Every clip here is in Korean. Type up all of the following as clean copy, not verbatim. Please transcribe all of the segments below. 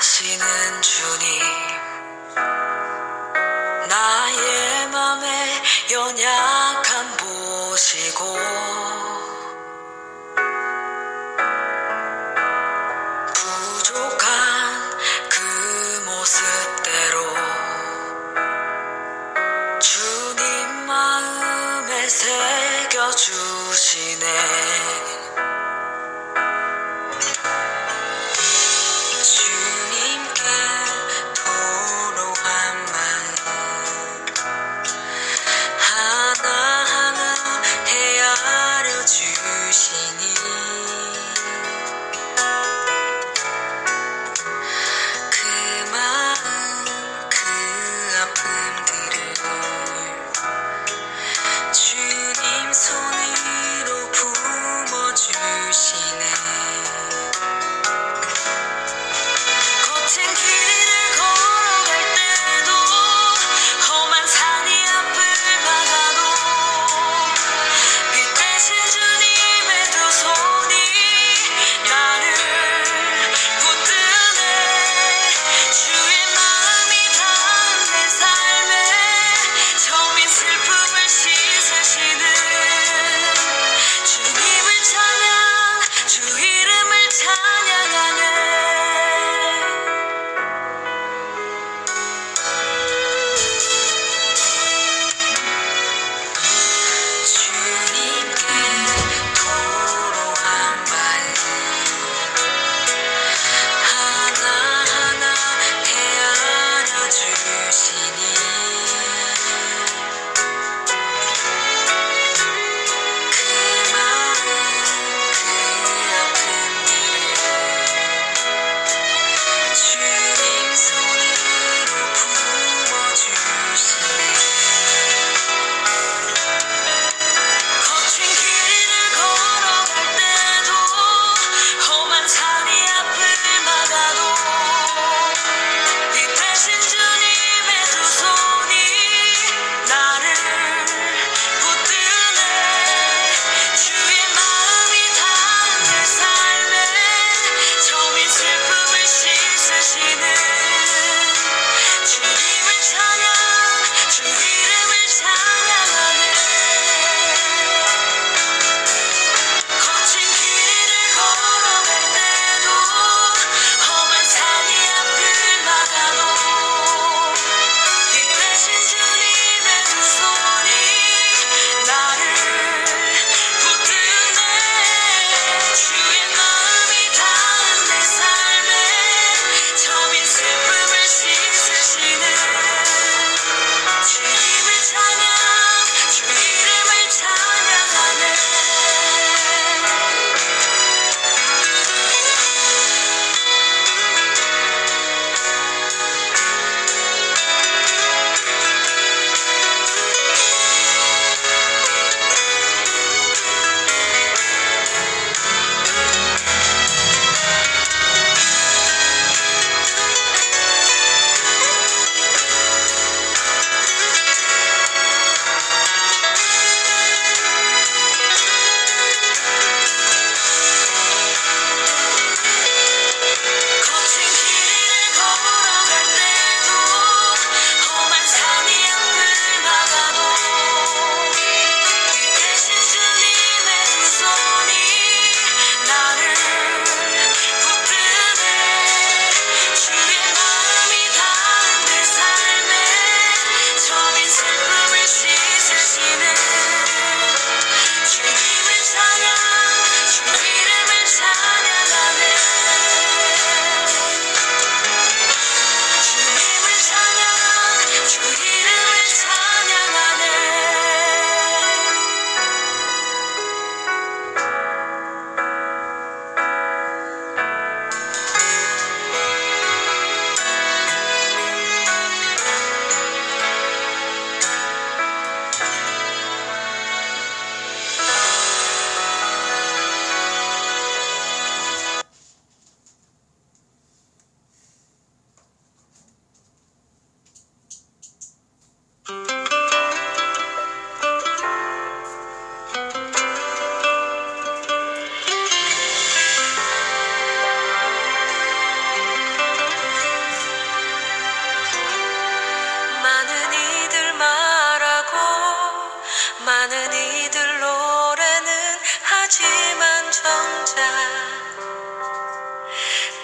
하시는 주님, 나의 맘에 연약함 보시고 부족한 그 모습대로 주님 마음에 새겨주시네. 주님께 토로한 마음 하나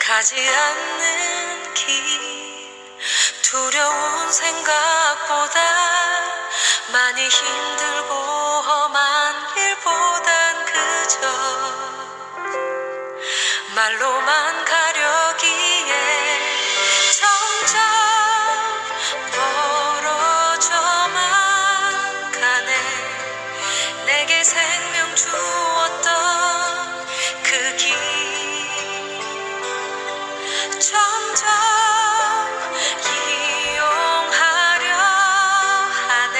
가지 않는 길 두려운 생각보다 많이 힘들고 험한 일보단 그저 말로만 가려기에 점점 멀어져만 가네. 내게 생명 주었던 그 길 점점 이용하려 하네.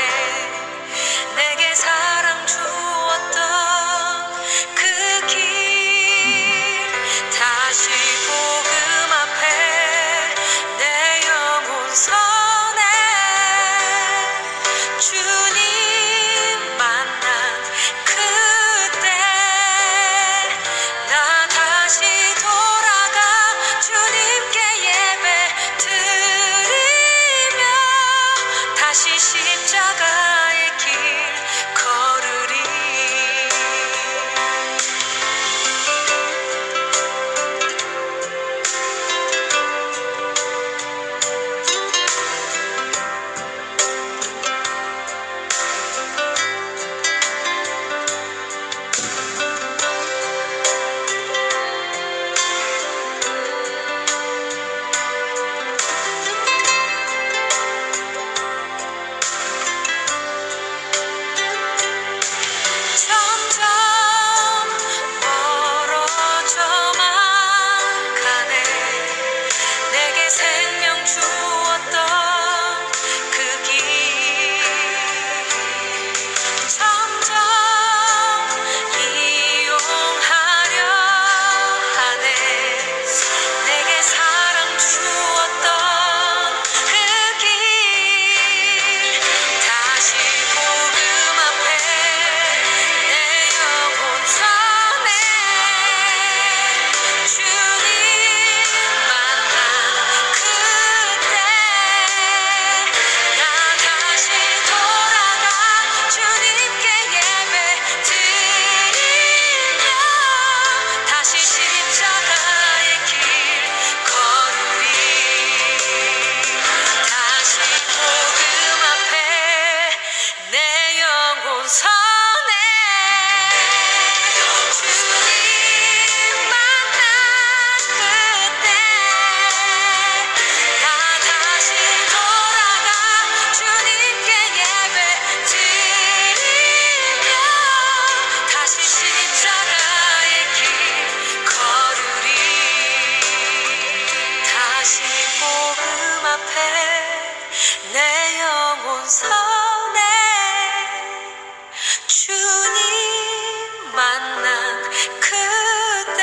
내게 사랑 주었던 그 길 다시 복음 앞에 내 영혼 서네. 주님 만난 그때 나 다시 돌아가 주님께 예배 드리며 다시 십자가의 길 걸으리. 점점 멀어져만 가네. 내게 생명 주었던 그 길 점점 이용하려 하네. 내게 사랑 주었던 그 길 다시 복음 앞에 내 영혼 서네. 주님 만난 그때 나 다시 돌아가 주님께 예배 드리며 다시 십자가의 길 걸으리. 다시 복음 앞에 내 영혼 서네. 주님 만난 그때 나 다시 돌아가 주님께 예배 드리며 다시 십자가의 길 걸으리. 다시 복음 앞에 내 영혼 서네. 주님 만난 그때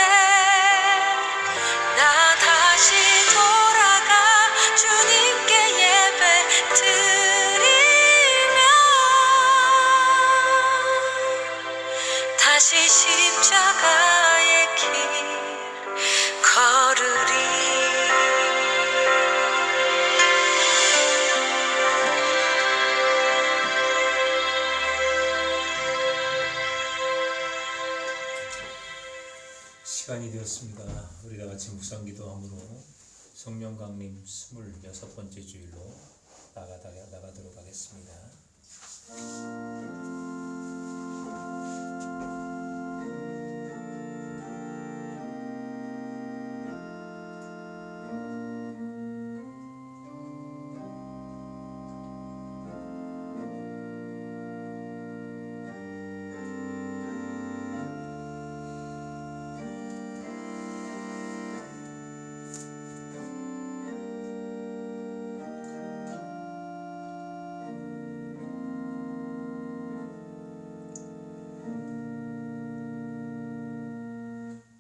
나 다시 돌아가 주님께 예배 드리며 다시 십자가의 길 걸으리. 시간이 되었습니다. 우리 다 같이 묵상기도함으로 성령 강림 26번째 주일로 나가도록 하겠습니다.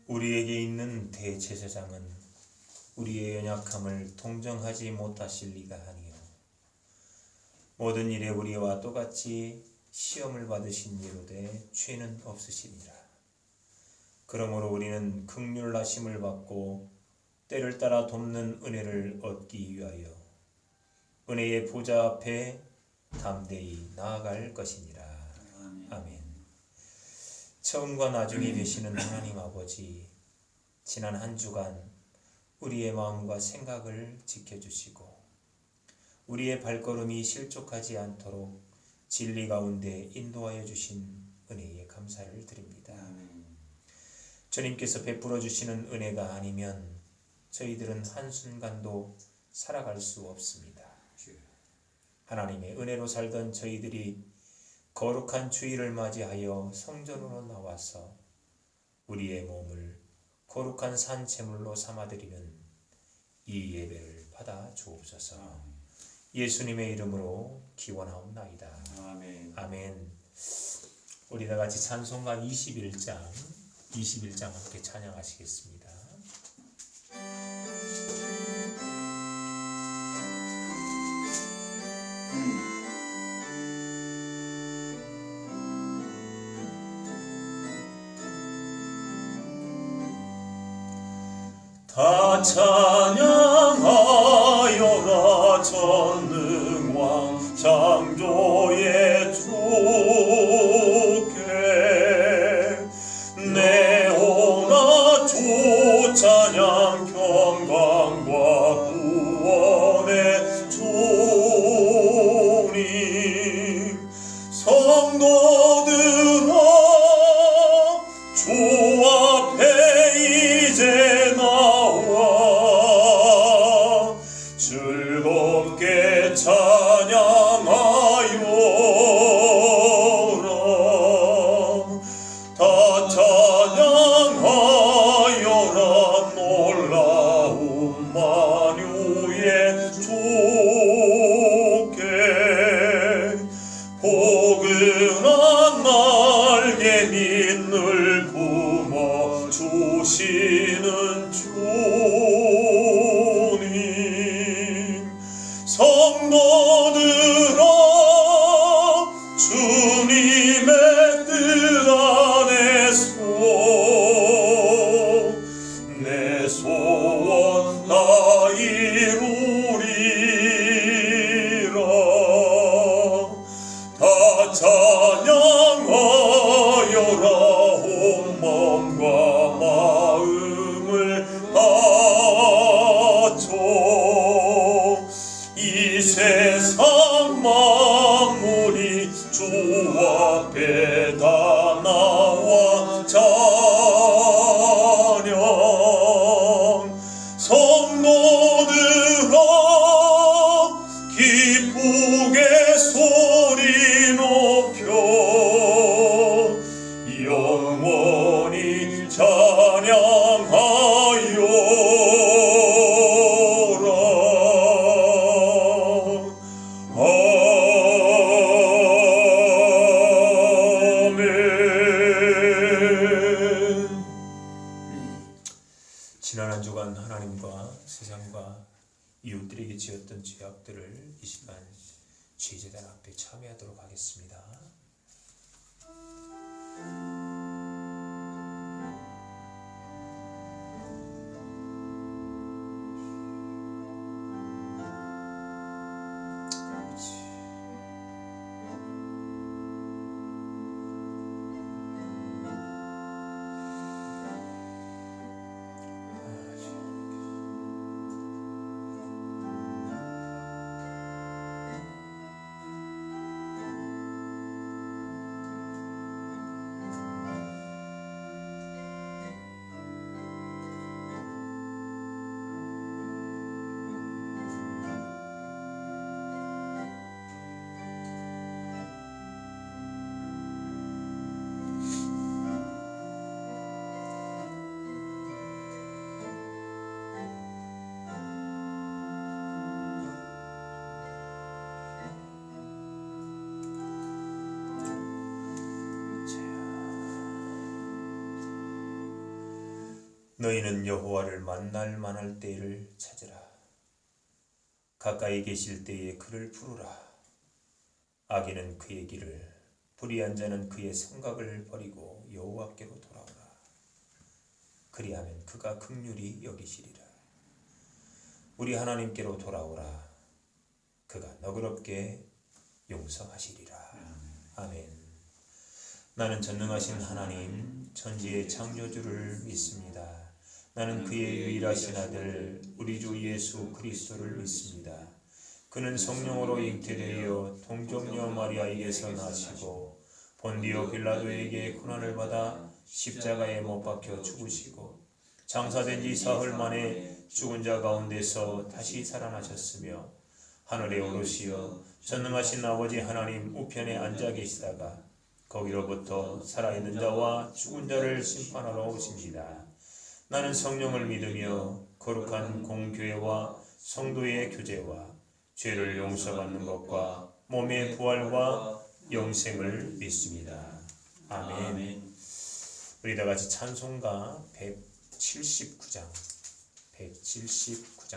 우리에게 있는 대제사장은 우리의 연약함을 동정하지 못하실 리가 아니요 모든 일에 우리와 똑같이 시험을 받으신 이로되 죄는 없으시니라. 그러므로 우리는 긍휼하심을 받고 때를 따라 돕는 은혜를 얻기 위하여 은혜의 보좌 앞에 담대히 나아갈 것이니라. 아멘. 처음과 나중에 되시는 하나님 아버지, 지난 한 주간 우리의 마음과 생각을 지켜주시고 우리의 발걸음이 실족하지 않도록 진리 가운데 인도하여 주신 은혜에 감사를 드립니다. 주님께서 베풀어 주시는 은혜가 아니면 저희들은 한순간도 살아갈 수 없습니다. 하나님의 은혜로 살던 저희들이 거룩한 주일을 맞이하여 성전으로 나와서 우리의 몸을 거룩한 산제물로 삼아드리는 이 예배를 받아 주옵소서. 예수님의 이름으로 기원하옵나이다. 아멘. 아멘. 우리 다 같이 찬송가 21장 함께 찬양하시겠습니다. 다 찬양하여라 전능왕 창조의 주께 내오나 주 찬양 평강과 구원의 주님 성도들아 주 앞에 이제 나와 즐겁게 찬양하여라. 다 찬양하여라. 놀라운 만유의 주께 포근한 날개 밑을 품어 주시는 주님 성도들아 주님의 뜻 안에서 내 소원 다 이루리라. 다 찬양하여라. 온 마음과 마음을 바쳐 이 세상 만물이 주 앞에 다 나와 찬양 성도들아 기쁘게 소리 높여 영원히 찬양하여라. 아멘. 지난 한 주간 하나님과 세상과 이웃들에게 지었던 죄악들을 이 시간 죄제단 앞에 참여하도록 하겠습니다. 너희는 여호와를 만날 만할 때를 찾으라. 가까이 계실 때에 그를 부르라. 악인은 그의 길을, 불의한 자는 그의 생각을 버리고 여호와께로 돌아오라. 그리하면 그가 긍휼히 여기시리라. 우리 하나님께로 돌아오라. 그가 너그럽게 용서하시리라. 아멘. 나는 전능하신 하나님, 천지의 창조주를 믿습니다. 나는 그의 유일하신 아들 우리 주 예수 그리스도를 믿습니다. 그는 성령으로 잉태되어 동정녀 마리아에게서 나시고 본디오 빌라도에게 고난을 받아 십자가에 못 박혀 죽으시고 장사된 지 사흘 만에 죽은 자 가운데서 다시 살아나셨으며 하늘에 오르시어 전능하신 아버지 하나님 우편에 앉아 계시다가 거기로부터 살아있는 자와 죽은 자를 심판하러 오십니다. 나는 성령을 믿으며 거룩한 공교회와 성도의 교제와 죄를 용서받는 것과 몸의 부활과 영생을 믿습니다. 아멘. 우리 다 같이 찬송가 179장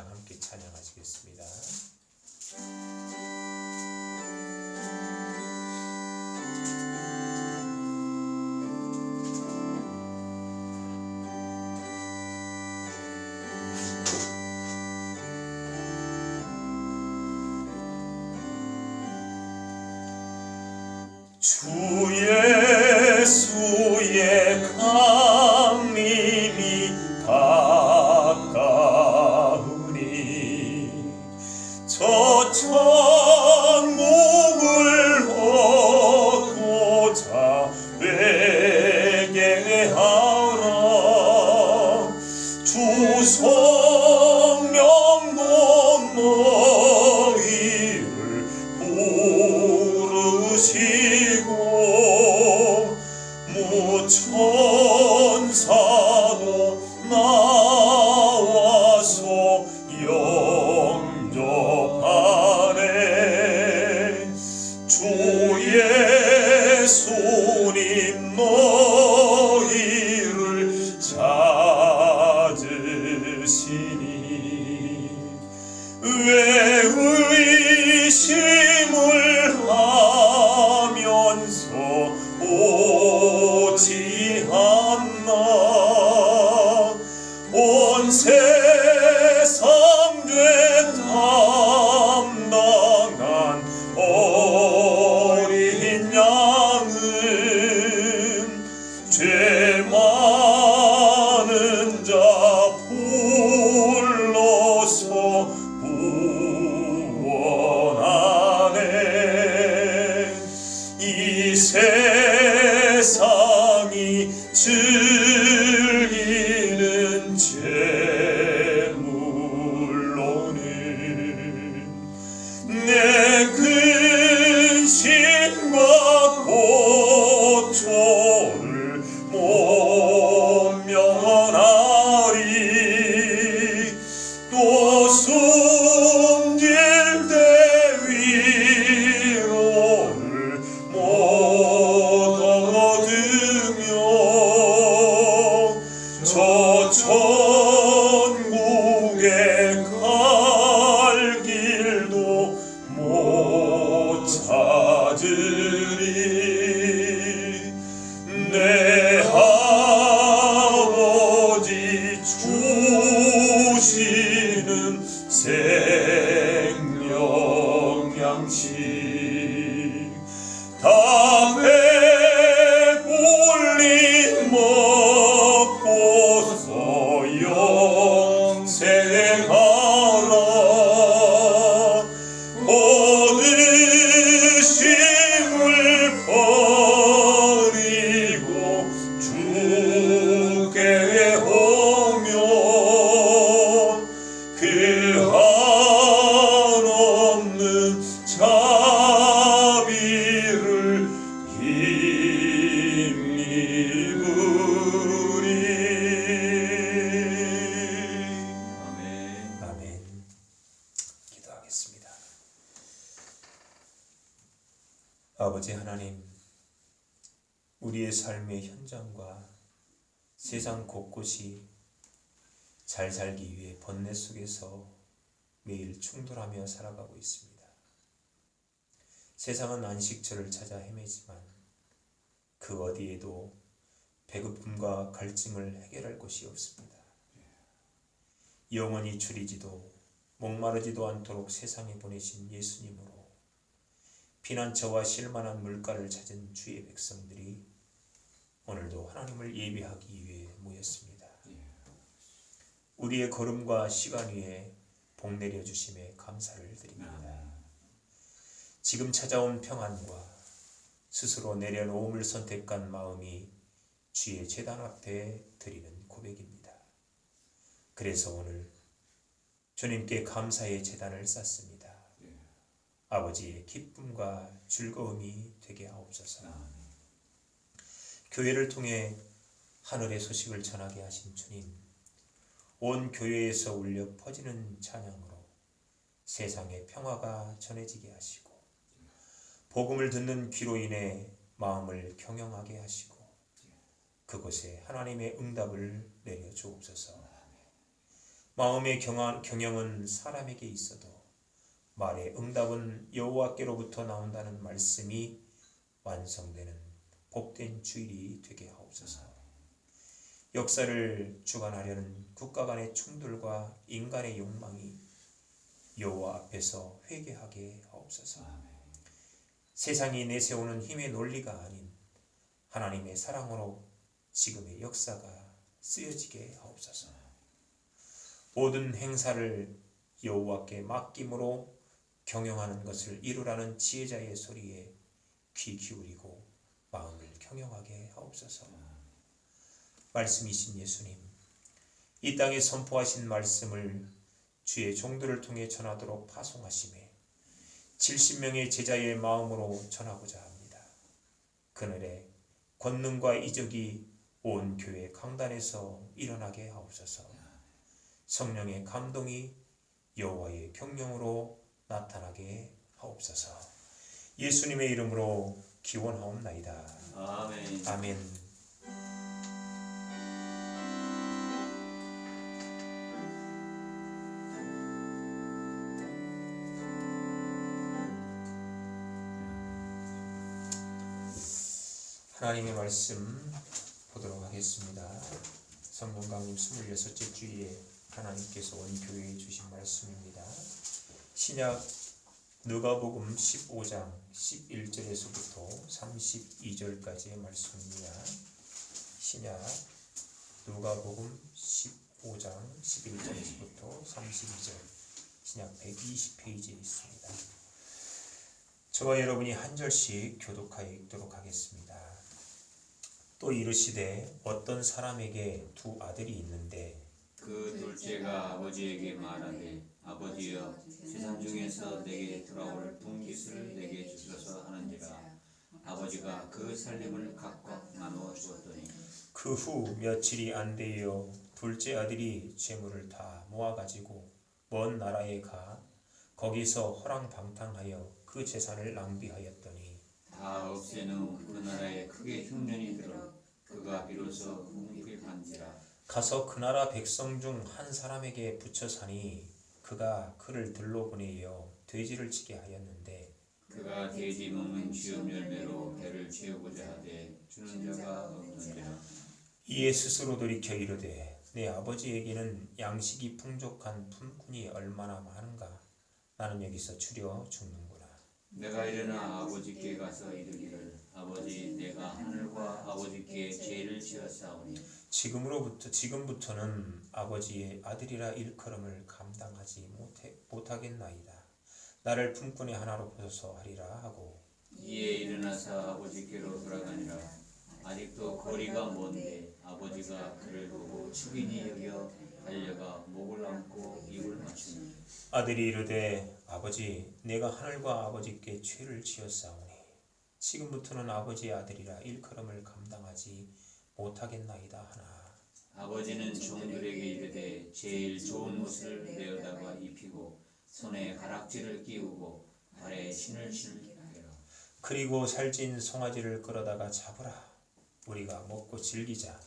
함께 찬양하시겠습니다. 주 예수의 강림이 가까우니 저 천국을 얻고자 회개하라. 주 성령도 너희를 부르시고 무천사도 나와서 영접하네. 주 예수님 너희를 찾으시니 왜 의심을 하면서 오지 않나. 온 세상 죄 담당한 어린 양은 죄 많은 자 불러서 구원하네. 이 세상이 즐기는 재물로는 내 근심과 고초를 못 면하리. 또 숨질 때 위로를 못 얻으며 저 천국에 갈 길도 못 찾으리. 내 아버지 주시는 생명 양식 다 배불리 먹고서 영생하라. 얻으심을 버리고 주께 오면 그 한없는 자비를 힘입으리. 아멘. 기도하겠습니다. 아버지 하나님, 우리의 삶의 현장과 세상 곳곳이 잘 살기 위해 번뇌 속에서 매일 충돌하며 살아가고 있습니다. 세상은 안식처를 찾아 헤매지만 그 어디에도 배고픔과 갈증을 해결할 곳이 없습니다. 영원히 줄이지도 목마르지도 않도록 세상에 보내신 예수님으로 피난처와 쉴만한 물가를 찾은 주의 백성들이 오늘도 하나님을 예배하기 위해 모였습니다. 우리의 걸음과 시간 위에 복 내려 주심에 감사를 드립니다. 지금 찾아온 평안과 스스로 내려놓음을 선택한 마음이 주의 제단 앞에 드리는 고백입니다. 그래서 오늘 주님께 감사의 제단을 쌓습니다. 아버지의 기쁨과 즐거움이 되게 하옵소서. 교회를 통해 하늘의 소식을 전하게 하신 주님, 온 교회에서 울려 퍼지는 찬양으로 세상의 평화가 전해지게 하시고 복음을 듣는 귀로 인해 마음을 경영하게 하시고 그곳에 하나님의 응답을 내려 주옵소서. 마음의 경영은 사람에게 있어도 말의 응답은 여호와께로부터 나온다는 말씀이 완성되는 복된 주일이 되게 하옵소서. 역사를 주관하려는 국가 간의 충돌과 인간의 욕망이 여호와 앞에서 회개하게 하옵소서. 세상이 내세우는 힘의 논리가 아닌 하나님의 사랑으로 지금의 역사가 쓰여지게 하옵소서. 모든 행사를 여호와께 맡김으로 경영하는 것을 이루라는 지혜자의 소리에 귀 기울이고 마음을 경영하게 하옵소서. 말씀이신 예수님, 이 땅에 선포하신 말씀을 주의 종들을 통해 전하도록 파송하심에 70명의 제자의 마음으로 전하고자 합니다. 그날에 권능과 이적이 온 교회 강단에서 일어나게 하옵소서. 성령의 감동이 여호와의 경영으로 나타나게 하옵소서. 예수님의 이름으로 기원하옵나이다. 아멘. 아멘. 하나님의 말씀 보도록 하겠습니다. 성경 강림 26째 주일에 하나님께서 온 교회에 주신 말씀입니다. 신약 누가복음 15장 11절에서부터 32절까지의 말씀입니다. 신약 누가복음 15장 11절에서부터 32절, 신약 120페이지에 있습니다. 저와 여러분이 한 절씩 교독하여 읽도록 하겠습니다. 또 이르시되 어떤 사람에게 두 아들이 있는데 그 둘째가 아버지에게 말하되 아버지여 세상 중에서 내게 돌아올 분깃을 내게 주소서 하는지라. 아버지가 그 살림을 각각 나누어 주었더니 그 후 며칠이 안 되어 둘째 아들이 재물을 다 모아가지고 먼 나라에 가 거기서 허랑방탕하여 그 재산을 낭비하였더니 다 없앤 후 그 나라에 크게 흉년이 들어 그가 비로소 궁핍한지라. 가서 그 나라 백성 중 한 사람에게 붙여 사니 그가 그를 들러 보내어 돼지를 치게 하였는데 그가 돼지 먹는 쥐음 열매로 배를 채우고자 하되 주는 자가 없는지라. 이에 스스로 돌이켜 이르되 내 아버지에게는 양식이 풍족한 품꾼이 얼마나 많은가. 나는 여기서 추려 죽는구나. 내가 일어나 아버지께 가서 이르기를 아버지 내가 하늘과 아버지께 죄를 지었사오니 지금부터는 아버지의 아들이라 일컬음을 감당하지 못하겠나이다. 나를 품꾼의 하나로 보소서 하리라 하고 이에 일어나서 아버지께로 돌아가니라. 아직도 거리가 먼데 아버지가 그를 보고 축인이 여겨 달려가 목을 안고 입을 맞추니 아들이 이르되 아버지 내가 하늘과 아버지께 죄를 지었사오니 지금부터는 아버지의 아들이라 일컬음을 감당하지 못하겠나이다 하나. 아버지는 종들에게 이르되 제일 좋은 옷을 내어다가 입히고 손에 가락지를 끼우고 발에 신을 신게 하라. 그리고 살찐 송아지를 끌어다가 잡으라. 우리가 먹고 즐기자.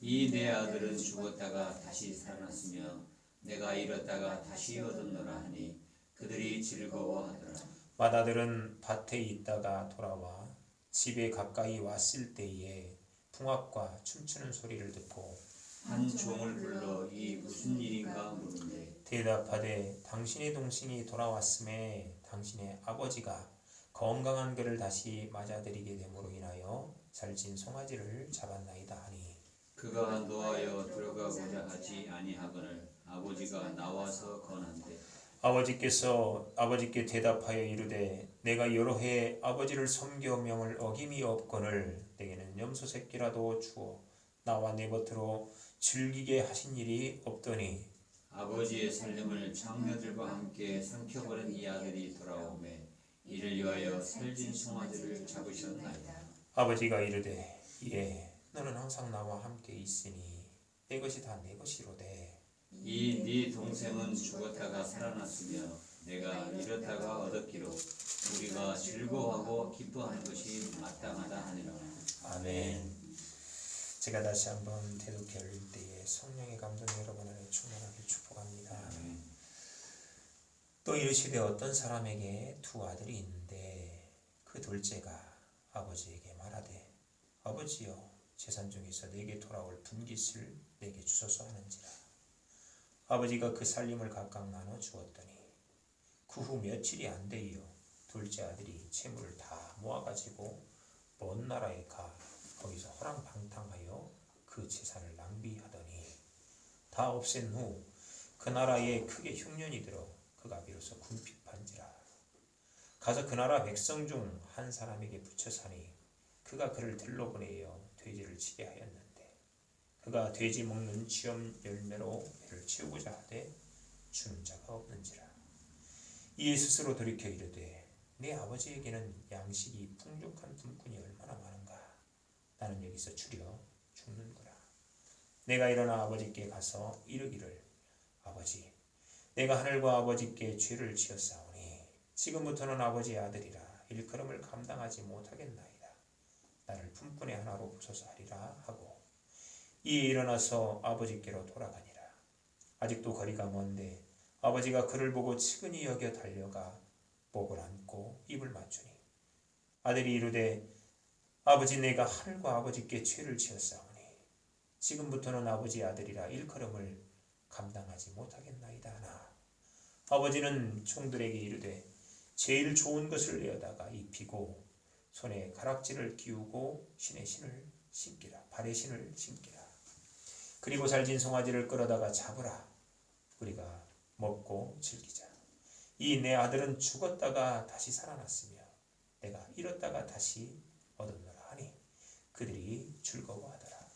이 내 아들은 죽었다가 다시 살아났으며 내가 잃었다가 다시 얻었노라 하니 그들이 즐거워하더라. 맏아들은 밭에 있다가 돌아와 집에 가까이 왔을 때에 풍악과 춤추는 소리를 듣고 한 종을 불러 이 무슨 일인가 물은데 대답하되 당신의 동생이 돌아왔음에 당신의 아버지가 건강한 그를 다시 맞아들이게 됨으로 인하여 살찐 송아지를 잡았나이다 하니 그가 노하여 들어가고자 하지 아니하거늘 아버지가 나와서 권한대 아버지께 대답하여 이르되 내가 여러 해 아버지를 섬겨 명을 어김이 없거늘 내게는 염소 새끼라도 주어 나와 내 곁으로 즐기게 하신 일이 없더니 아버지의 살림을 장녀들과 함께 삼켜버린 이 아들이 돌아오매 이를 위하여 살진 송아지를 잡으셨나이다. 아버지가 이르되 예 너는 항상 나와 함께 있으니 내 것이 다 내 것이로되 이 네 동생은 죽었다가 살아났으며 내가 잃었다가 얻었기로 우리가 즐거워하고 기뻐하는 것이 마땅하다 하니라. 아멘. 제가 다시 한번 대독해 올릴 때에 성령의 감동 여러분 안에 충만하게 축복합니다. 또 이르시되 어떤 사람에게 두 아들이 있는데 그 둘째가 아버지에게 말하되 아버지여 재산 중에서 내게 돌아올 분깃을 내게 주소서 하는지라. 아버지가 그 살림을 각각 나눠 주었더니 그 후 며칠이 안 되어 둘째 아들이 채무를 다 모아가지고 먼 나라에 가 거기서 허랑방탕하여 그 재산을 낭비하더니 다 없앤 후 그 나라에 크게 흉년이 들어 그가 비로소 궁핍한지라. 가서 그 나라 백성 중 한 사람에게 붙여 사니 그가 그를 들러보내어 돼지를 치게 하였는데 그가 돼지 먹는 쥐엄 열매로 배를 채우고자 하되 주는 자가 없는지라. 이에 스스로 돌이켜 이르되 내 아버지에게는 양식이 풍족한 품꾼이 얼마나 많은가. 나는 여기서 추려 죽는구나. 내가 일어나 아버지께 가서 이르기를 아버지 내가 하늘과 아버지께 죄를 지었사오니 지금부터는 아버지의 아들이라 일컬음을 감당하지 못하겠나이다. 나를 품꾼의 하나로 보소서 하리라 하고 이에 일어나서 아버지께로 돌아가니라. 아직도 거리가 먼데 아버지가 그를 보고 측은히 여겨 달려가 목을 안고 입을 맞추니 아들이 이르되 아버지 내가 하늘과 아버지께 죄를 지었사오니 지금부터는 아버지의 아들이라 일컬음을 감당하지 못하겠나이다 하나 아버지는 종들에게 이르되 제일 좋은 것을 내어다가 입히고 손에 가락지를 끼우고 신의 신을 신기라. 발에 신을 신기라. 그리고 살진 송아지를 끌어다가 잡으라. 우리가 먹고 즐기자. 이 내 아들은 죽었다가 다시 살아났으며 내가 잃었다가 다시 얻었노라 하니 그들이 즐거워하더라.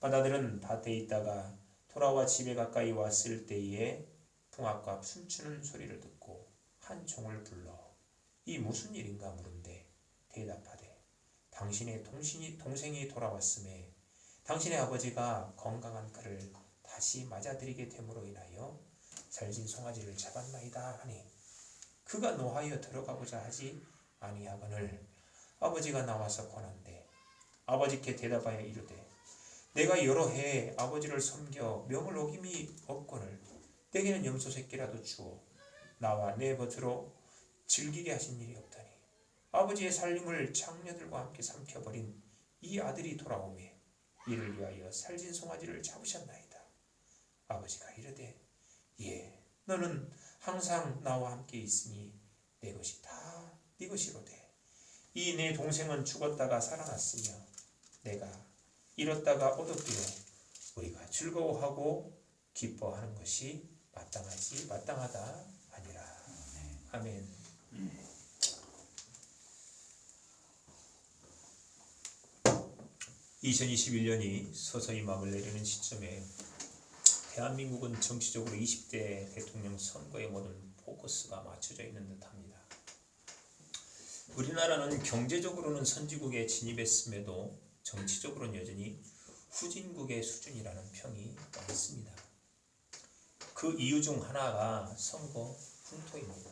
맏아들은 밭에 있다가 돌아와 집에 가까이 왔을 때에 풍악과 춤추는 소리를 듣고 한 종을 불러 이 무슨 일인가 물은데 대답하되 당신의 동생이 돌아왔음에 당신의 아버지가 건강한 그를 다시 맞아들이게 됨으로 인하여 살진 송아지를 잡았나이다 하니 그가 노하여 들어가고자 하지 아니하거늘 아버지가 나와서 권한대 아버지께 대답하여 이르되 내가 여러 해 아버지를 섬겨 명을 어김이 없거늘 내게는 염소 새끼라도 주어 나와 내 곁으로 즐기게 하신 일이 없다니 아버지의 살림을 장녀들과 함께 삼켜버린 이 아들이 돌아오매 이를 위하여 살진 송아지를 잡으셨나이다. 아버지가 이르되 예 너는 항상 나와 함께 있으니 내 것이 다 네 것이로되 이 내 동생은 죽었다가 살아났으며 내가 잃었다가 얻었기로 우리가 즐거워하고 기뻐하는 것이 마땅하다 아니라. 아멘. 2021년이 서서히 막을 내리는 시점에 대한민국은 정치적으로 20대 대통령 선거에 모든 포커스가 맞춰져 있는 듯합니다. 우리나라는 경제적으로는 선진국에 진입했음에도 정치적으로는 여전히 후진국의 수준이라는 평이 많습니다. 그 이유 중 하나가 선거 풍토입니다.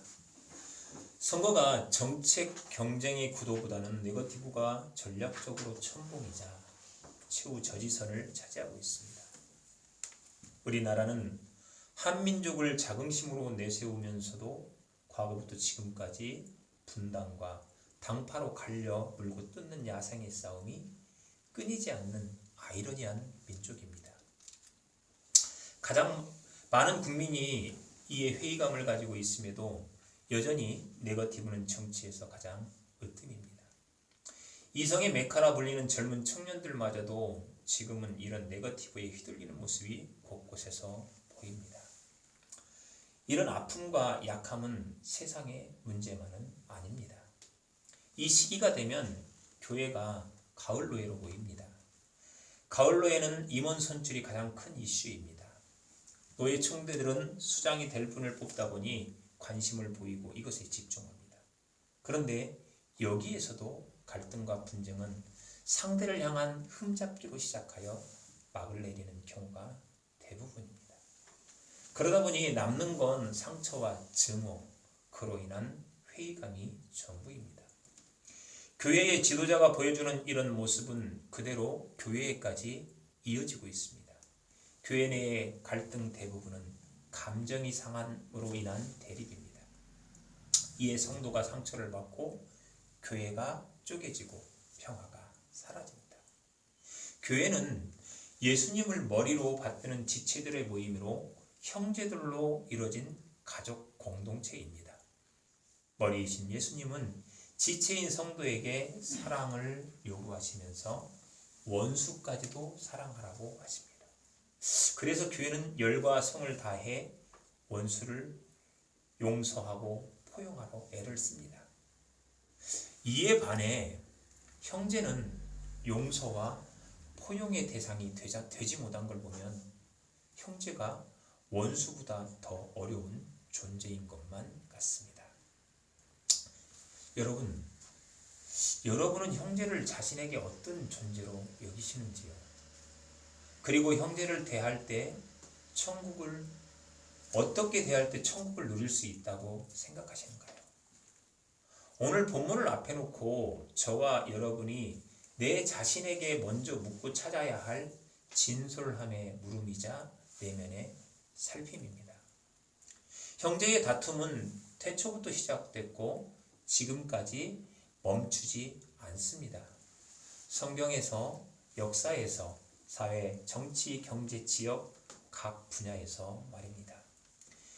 선거가 정책 경쟁의 구도보다는 네거티브가 전략적으로 천봉이자 최후 저지선을 차지하고 있습니다. 우리나라는 한민족을 자긍심으로 내세우면서도 과거부터 지금까지 분단과 당파로 갈려 물고 뜯는 야생의 싸움이 끊이지 않는 아이러니한 민족입니다. 가장 많은 국민이 이에 회의감을 가지고 있음에도 여전히 네거티브는 정치에서 가장 으뜸입니다. 이성의 메카라 불리는 젊은 청년들마저도 지금은 이런 네거티브에 휘둘리는 모습이 곳곳에서 보입니다. 이런 아픔과 약함은 세상의 문제만은 아닙니다. 이 시기가 되면 교회가 가을 노예로 보입니다. 가을 노예는 임원 선출이 가장 큰 이슈입니다. 노예 총대들은 수장이 될 분을 뽑다 보니 관심을 보이고 이것에 집중합니다. 그런데 여기에서도 갈등과 분쟁은 상대를 향한 흠잡기로 시작하여 막을 내리는 경우가 대부분입니다. 그러다 보니 남는 건 상처와 증오, 그로 인한 회의감이 전부입니다. 교회의 지도자가 보여주는 이런 모습은 그대로 교회에까지 이어지고 있습니다. 교회 내의 갈등 대부분은 감정이 상함으로 인한 대립입니다. 이에 성도가 상처를 받고 교회가 쪼개지고 평화가 사라집니다. 교회는 예수님을 머리로 받드는 지체들의 모임으로 형제들로 이루어진 가족 공동체입니다. 머리이신 예수님은 지체인 성도에게 사랑을 요구하시면서 원수까지도 사랑하라고 하십니다. 그래서 교회는 열과 성을 다해 원수를 용서하고 포용하러 애를 씁니다. 이에 반해 형제는 용서와 포용의 대상이 되지 못한 걸 보면 형제가 원수보다 더 어려운 존재인 것만 같습니다. 여러분은 형제를 자신에게 어떤 존재로 여기시는지요? 그리고 형제를 대할 때 어떻게 대할 때 천국을 누릴 수 있다고 생각하시는가요? 오늘 본문을 앞에 놓고 저와 여러분이 내 자신에게 먼저 묻고 찾아야 할 진솔함의 물음이자 내면의 살핌입니다. 형제의 다툼은 태초부터 시작됐고 지금까지 멈추지 않습니다. 성경에서, 역사에서, 사회, 정치, 경제, 지역 각 분야에서 말입니다.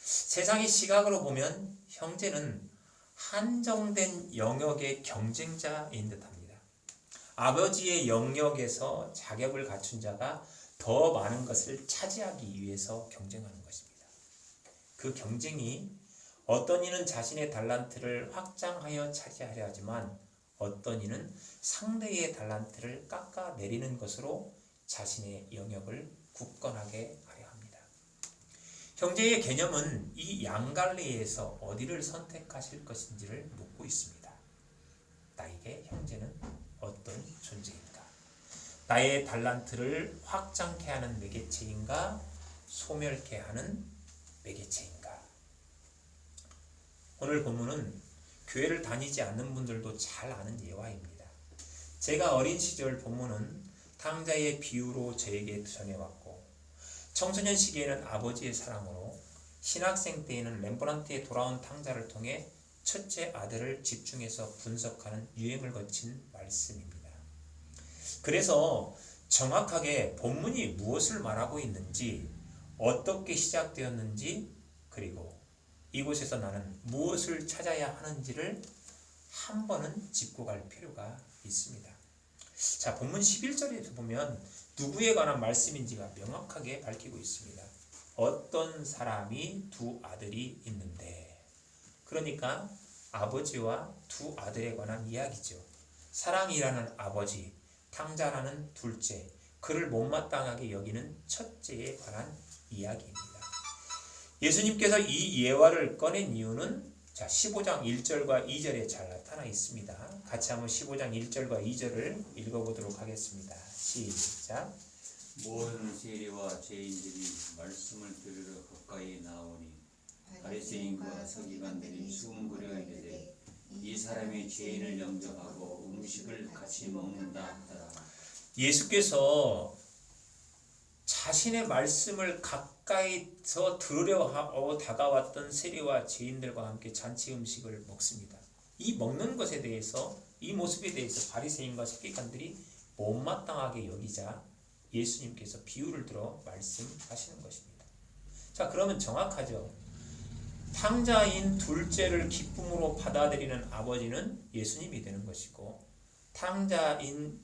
세상의 시각으로 보면 형제는 한정된 영역의 경쟁자인 듯합니다. 아버지의 영역에서 자격을 갖춘 자가 더 많은 것을 차지하기 위해서 경쟁하는 것입니다. 그 경쟁이 어떤 이는 자신의 달란트를 확장하여 차지하려 하지만 어떤 이는 상대의 달란트를 깎아내리는 것으로 자신의 영역을 굳건하게 하려 합니다. 형제의 개념은 이 양갈래에서 어디를 선택하실 것인지를 묻고 있습니다. 나에게 형제는 어떤 존재인가? 나의 달란트를 확장케 하는 매개체인가? 소멸케 하는 매개체인가? 오늘 본문은 교회를 다니지 않는 분들도 잘 아는 예화입니다. 제가 어린 시절 본문은 탕자의 비유로 저에게 전해왔고 청소년 시기에는 아버지의 사랑으로 신학생 때에는 렘브란트의 돌아온 탕자를 통해 첫째 아들을 집중해서 분석하는 유행을 거친 말씀입니다. 그래서 정확하게 본문이 무엇을 말하고 있는지, 어떻게 시작되었는지, 그리고 이곳에서 나는 무엇을 찾아야 하는지를 한 번은 짚고 갈 필요가 있습니다. 자, 본문 11절에서 보면 누구에 관한 말씀인지가 명확하게 밝히고 있습니다. 어떤 사람이 두 아들이 있는데, 그러니까 아버지와 두 아들에 관한 이야기죠. 사랑이라는 아버지, 탕자라는 둘째, 그를 못마땅하게 여기는 첫째에 관한 이야기입니다. 예수님께서 이 예화를 꺼낸 이유는 15장 1절과 2절에 잘 나타나 있습니다. 같이 한번 15장 1절과 2절을 읽어보도록 하겠습니다. 시작. 모든 세리와 죄인들이 말씀을 들으러 가까이 나오니 바리새인과 서기관들이 수군거려 이르되 이 사람이 죄인을 영접하고 음식을 같이 먹는다 하더라. 예수께서 자신의 말씀을 가까이서 들으려 하고 다가왔던 세리와 죄인들과 함께 잔치 음식을 먹습니다. 이 먹는 것에 대해서, 이 모습에 대해서 바리새인과 서기관들이 못마땅하게 여기자 예수님께서 비유를 들어 말씀하시는 것입니다. 자, 그러면 정확하죠. 탕자인 둘째를 기쁨으로 받아들이는 아버지는 예수님이 되는 것이고, 탕자인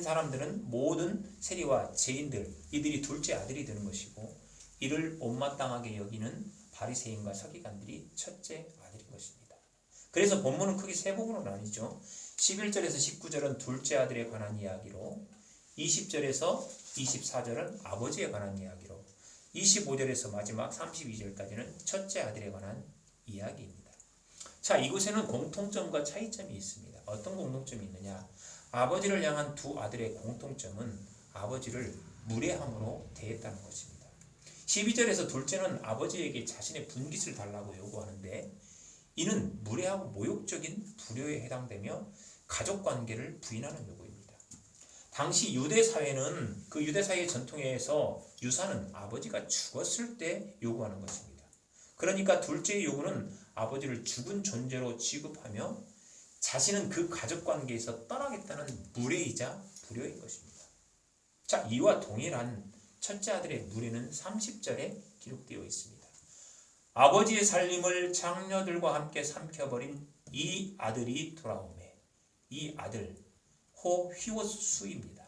사람들은 모든 세리와 죄인들, 이들이 둘째 아들이 되는 것이고, 이를 못마땅하게 여기는 바리새인과 서기관들이 첫째 아들인 것입니다. 그래서 본문은 크게 세 부분으로 나뉘죠. 11절에서 19절은 둘째 아들에 관한 이야기로, 20절에서 24절은 아버지에 관한 이야기로, 25절에서 마지막 32절까지는 첫째 아들에 관한 이야기입니다. 자, 이곳에는 공통점과 차이점이 있습니다. 어떤 공통점이 있느냐? 아버지를 향한 두 아들의 공통점은 아버지를 무례함으로 대했다는 것입니다. 12절에서 둘째는 아버지에게 자신의 분깃을 달라고 요구하는데, 이는 무례하고 모욕적인 불효에 해당되며 가족관계를 부인하는 요구입니다. 당시 유대사회는 그 유대사회의 전통에 의해서 유산은 아버지가 죽었을 때 요구하는 것입니다. 그러니까 둘째의 요구는 아버지를 죽은 존재로 취급하며 자신은 그 가족관계에서 떠나겠다는 무례이자 불효인 것입니다. 자, 이와 동일한 첫째 아들의 무례는 30절에 기록되어 있습니다. 아버지의 살림을 장녀들과 함께 삼켜버린 이 아들이 돌아오매. 이 아들 호 휘오수입니다.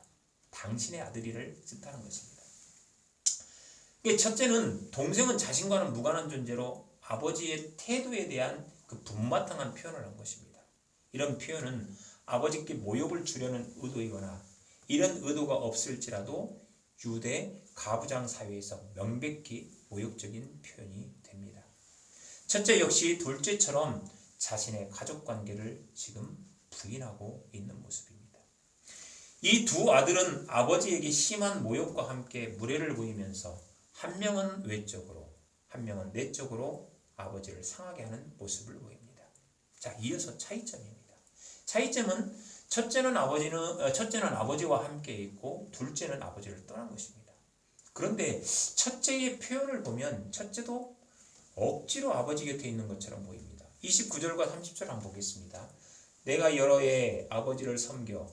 당신의 아들이를 뜻하는 것입니다. 첫째는 동생은 자신과는 무관한 존재로 아버지의 태도에 대한 그 분마땅한 표현을 한 것입니다. 이런 표현은 아버지께 모욕을 주려는 의도이거나 이런 의도가 없을지라도 유대 가부장 사회에서 명백히 모욕적인 표현이 됩니다. 첫째 역시 둘째처럼 자신의 가족관계를 지금 부인하고 있는 모습입니다. 이 두 아들은 아버지에게 심한 모욕과 함께 무례를 보이면서 한 명은 외적으로, 한 명은 내적으로 아버지를 상하게 하는 모습을 보입니다. 자, 이어서 차이점입니다. 차이점은 첫째는 아버지와 함께 있고 둘째는 아버지를 떠난 것입니다. 그런데 첫째의 표현을 보면 첫째도 억지로 아버지 곁에 있는 것처럼 보입니다. 29절과 30절 한번 보겠습니다. 내가 여러 해 아버지를 섬겨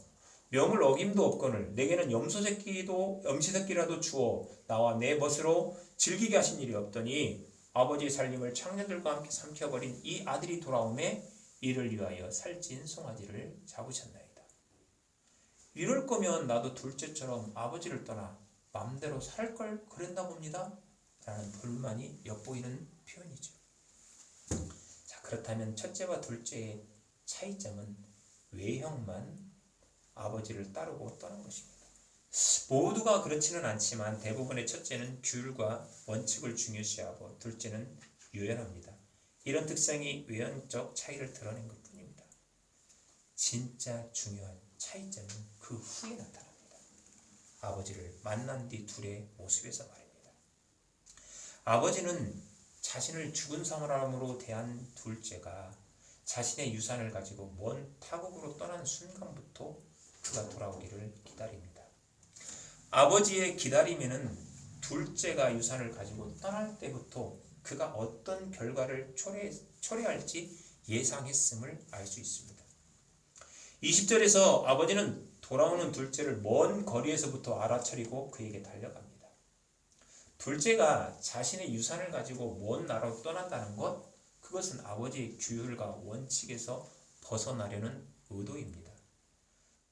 명을 어김도 없거늘 내게는 염소새끼라도 주어 나와 내 멋으로 즐기게 하신 일이 없더니 아버지의 살림을 창녀들과 함께 삼켜버린 이 아들이 돌아오매 이를 위하여 살찐 송아지를 잡으셨나이다. 이럴 거면 나도 둘째처럼 아버지를 떠나 맘대로 살 걸 그랬나 봅니다. 라는 불만이 엿보이는 표현이죠. 자, 그렇다면 첫째와 둘째의 차이점은 외형만 아버지를 따르고 떠난 것입니다. 모두가 그렇지는 않지만 대부분의 첫째는 규율과 원칙을 중요시하고 둘째는 유연합니다. 이런 특성이 외형적 차이를 드러낸 것뿐입니다. 진짜 중요한 차이점은 그 후에 나타납니다. 아버지를 만난 뒤 둘의 모습에서 말입니다. 아버지는 자신을 죽은 사람으로 대한 둘째가 자신의 유산을 가지고 먼 타국으로 떠난 순간부터 그가 돌아오기를 기다립니다. 아버지의 기다림에는 둘째가 유산을 가지고 떠날 때부터 그가 어떤 결과를 초래할지 예상했음을 알 수 있습니다. 20절에서 아버지는 돌아오는 둘째를 먼 거리에서부터 알아차리고 그에게 달려갑니다. 둘째가 자신의 유산을 가지고 먼 나라로 떠난다는 것, 그것은 아버지의 규율과 원칙에서 벗어나려는 의도입니다.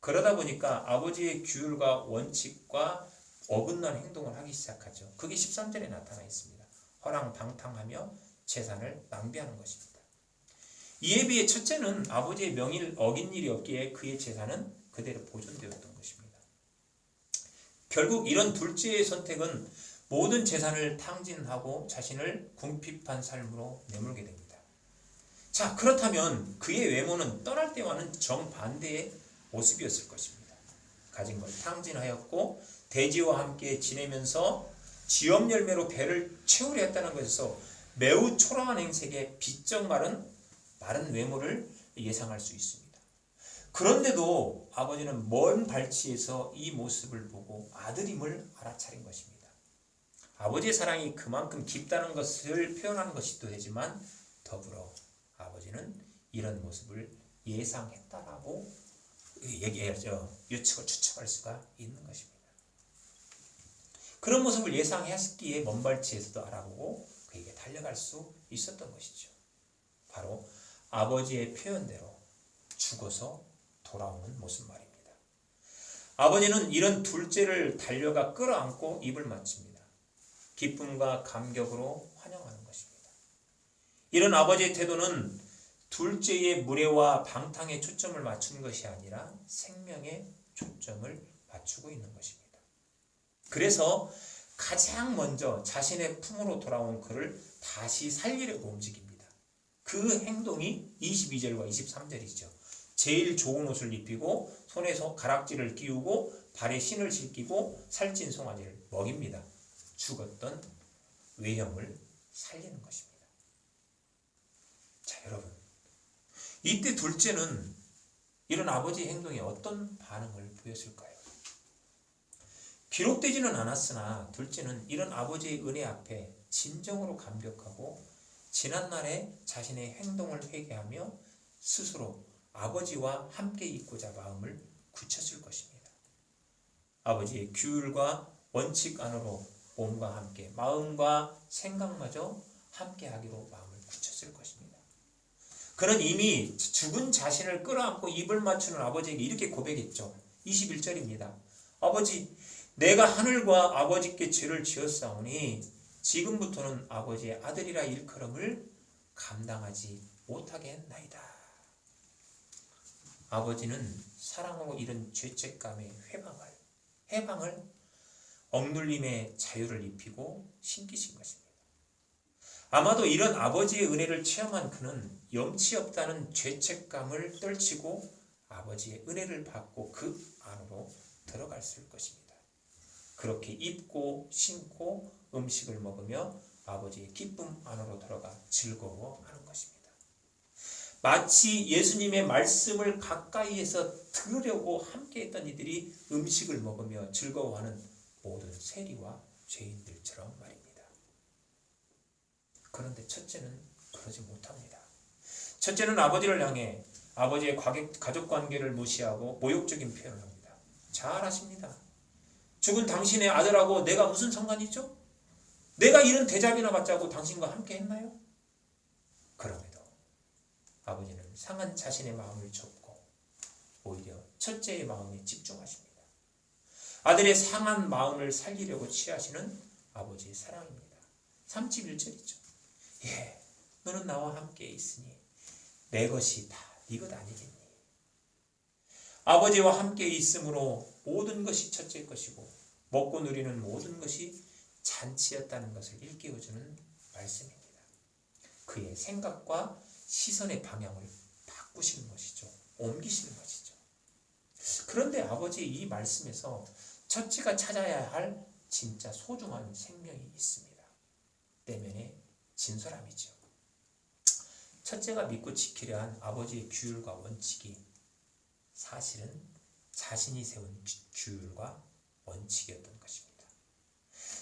그러다 보니까 아버지의 규율과 원칙과 어긋난 행동을 하기 시작하죠. 그게 13절에 나타나 있습니다. 허랑방탕하며 재산을 낭비하는 것입니다. 이에 비해 첫째는 아버지의 명의를 어긴 일이 없기에 그의 재산은 그대로 보존되었던 것입니다. 결국 이런 둘째의 선택은 모든 재산을 탕진하고 자신을 궁핍한 삶으로 내몰게 됩니다. 자, 그렇다면 그의 외모는 떠날 때와는 정반대의 모습이었을 것입니다. 가진 걸 탕진하였고 대지와 함께 지내면서 지엄 열매로 배를 채우려 했다는 것에서 매우 초라한 행색의 비쩍 마른 외모를 예상할 수 있습니다. 그런데도 아버지는 먼 발치에서 이 모습을 보고 아들임을 알아차린 것입니다. 아버지의 사랑이 그만큼 깊다는 것을 표현하는 것이기도 하지만 더불어 아버지는 이런 모습을 예상했다라고 예측을 추측할 수가 있는 것입니다. 그런 모습을 예상했기에 먼 발치에서도 알아보고 그에게 달려갈 수 있었던 것이죠. 바로 아버지의 표현대로 죽어서 돌아오는 모습 말입니다. 아버지는 이런 둘째를 달려가 끌어안고 입을 맞춥니다. 기쁨과 감격으로 환영하는 것입니다. 이런 아버지의 태도는 둘째의 무례와 방탕에 초점을 맞춘 것이 아니라 생명에 초점을 맞추고 있는 것입니다. 그래서 가장 먼저 자신의 품으로 돌아온 그를 다시 살리려고 움직입니다. 그 행동이 22절과 23절이죠. 제일 좋은 옷을 입히고 손에 가락지를 끼우고 발에 신을 신기고 살찐 송아지를 먹입니다. 죽었던 외형을 살리는 것입니다. 자, 여러분, 이때 둘째는 이런 아버지의 행동에 어떤 반응을 보였을까요? 기록되지는 않았으나 둘째는 이런 아버지의 은혜 앞에 진정으로 감격하고 지난날에 자신의 행동을 회개하며 스스로 아버지와 함께 있고자 마음을 굳혔을 것입니다. 아버지의 규율과 원칙 안으로 몸과 함께 마음과 생각마저 함께 하기로 마음을 굳혔을 것입니다. 그는 이미 죽은 자신을 끌어안고 입을 맞추는 아버지에게 이렇게 고백했죠. 21절입니다. 아버지, 내가 하늘과 아버지께 죄를 지었사오니 지금부터는 아버지의 아들이라 일컬음을 감당하지 못하게 했나이다. 아버지는 사랑하고 이런 죄책감의 해방을 억눌림의 자유를 입히고 신기신 것입니다. 아마도 이런 아버지의 은혜를 체험한 그는 염치 없다는 죄책감을 떨치고 아버지의 은혜를 받고 그 안으로 들어갔을 것입니다. 그렇게 입고 신고 음식을 먹으며 아버지의 기쁨 안으로 들어가 즐거워하는 것입니다. 마치 예수님의 말씀을 가까이에서 들으려고 함께했던 이들이 음식을 먹으며 즐거워하는 모든 세리와 죄인들처럼 말입니다. 그런데 첫째는 그러지 못합니다. 첫째는 아버지를 향해 아버지의 가족관계를 무시하고 모욕적인 표현을 합니다. 잘 아십니다. 죽은 당신의 아들하고 내가 무슨 상관이죠? 내가 이런 대접이나 받자고 당신과 함께 했나요? 그럼에도 아버지는 상한 자신의 마음을 접고 오히려 첫째의 마음에 집중하십니다. 아들의 상한 마음을 살리려고 취하시는 아버지의 사랑입니다. 31절이죠. 예, 너는 나와 함께 있으니 내 것이 다 네 것 아니겠니? 아버지와 함께 있으므로 모든 것이 첫째 것이고 먹고 누리는 모든 것이 잔치였다는 것을 일깨워주는 말씀입니다. 그의 생각과 시선의 방향을 바꾸시는 것이죠. 옮기시는 것이죠. 그런데 아버지의 이 말씀에서 첫째가 찾아야 할 진짜 소중한 생명이 있습니다. 내면의 진솔함이죠. 첫째가 믿고 지키려 한 아버지의 규율과 원칙이 사실은 자신이 세운 규율과 원칙이었던 것입니다.